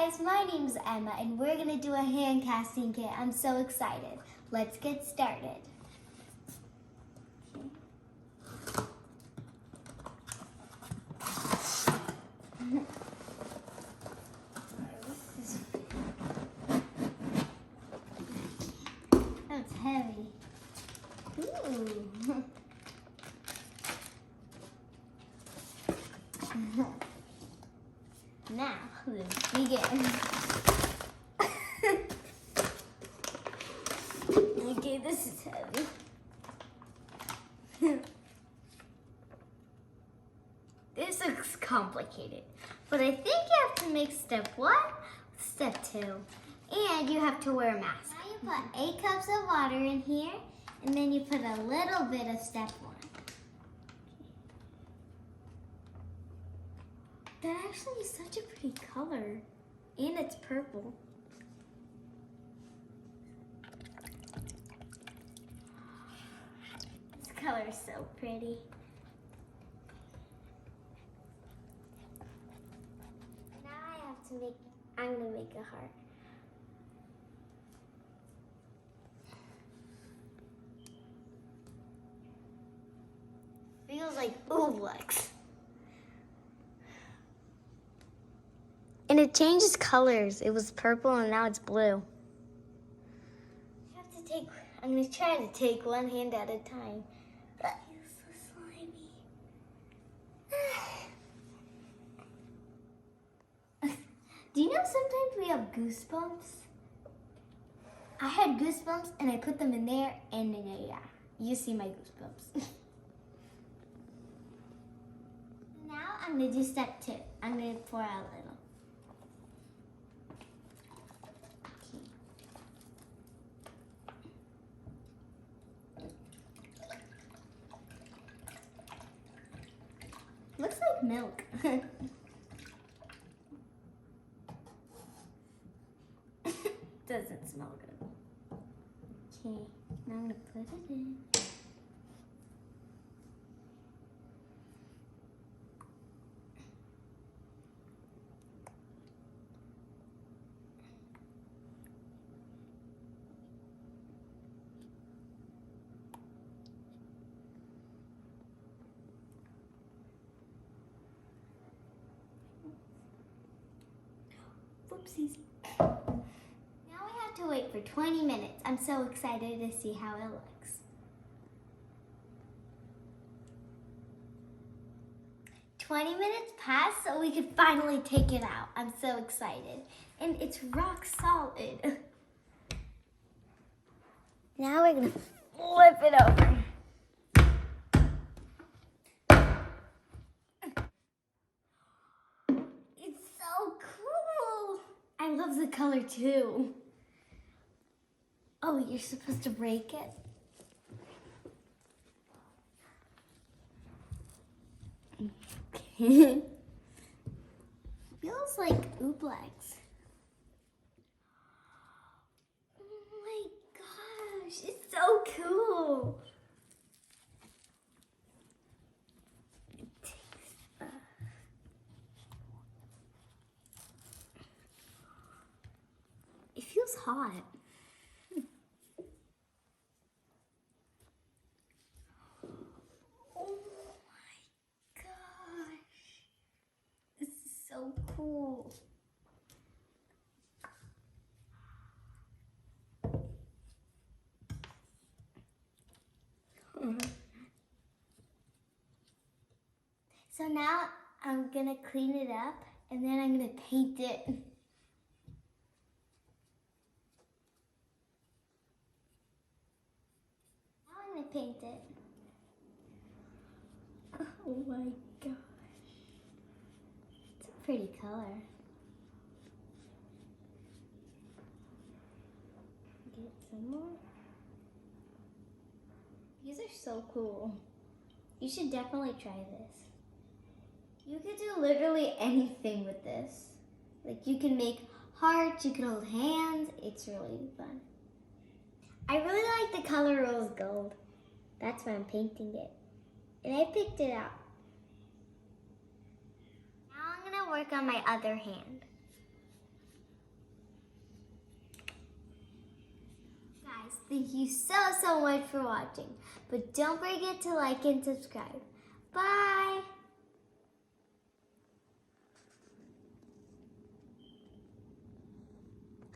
guys, my name's Emma and we're going to do a hand casting kit. I'm so excited. Let's get started. That's heavy. Ooh. Now, let's begin. Okay, this is heavy. This looks complicated, but I think you have to make step 1 with step 2, and you have to wear a mask. Now you put 8 cups of water in here, and then you put a little bit of step 1. That actually is such a pretty color, and it's purple. This color is so pretty. Now I'm gonna make a heart. Feels like Ooblex. And it changes colors. It was purple and now it's blue. I'm gonna try to take one hand at a time. But it's so slimy. Do you know sometimes we have goosebumps? I had goosebumps and I put them in there and yeah, you see my goosebumps. Now I'm gonna do step 2. I'm gonna pour out a little. Looks like milk. Doesn't smell good. Okay, now I'm gonna put it in. Whoopsies. Now we have to wait for 20 minutes. I'm so excited to see how it looks. 20 minutes passed, so we could finally take it out. I'm so excited. And it's rock solid. Now we're gonna flip it over. I love the color too. Oh, you're supposed to break it? Okay. Feels like Ooblex. Oh my gosh, it's so cool. It feels hot. Oh my gosh. This is so cool. So now I'm gonna clean it up and then I'm gonna paint it. Paint it. Oh my gosh. It's a pretty color. Get some more. These are so cool. You should definitely try this. You could do literally anything with this. Like you can make hearts, you can hold hands. It's really fun. I really like the color rose gold. That's why I'm painting it. And I picked it out. Now I'm gonna work on my other hand. guys, thank you so much for watching. But don't forget to like and subscribe. Bye!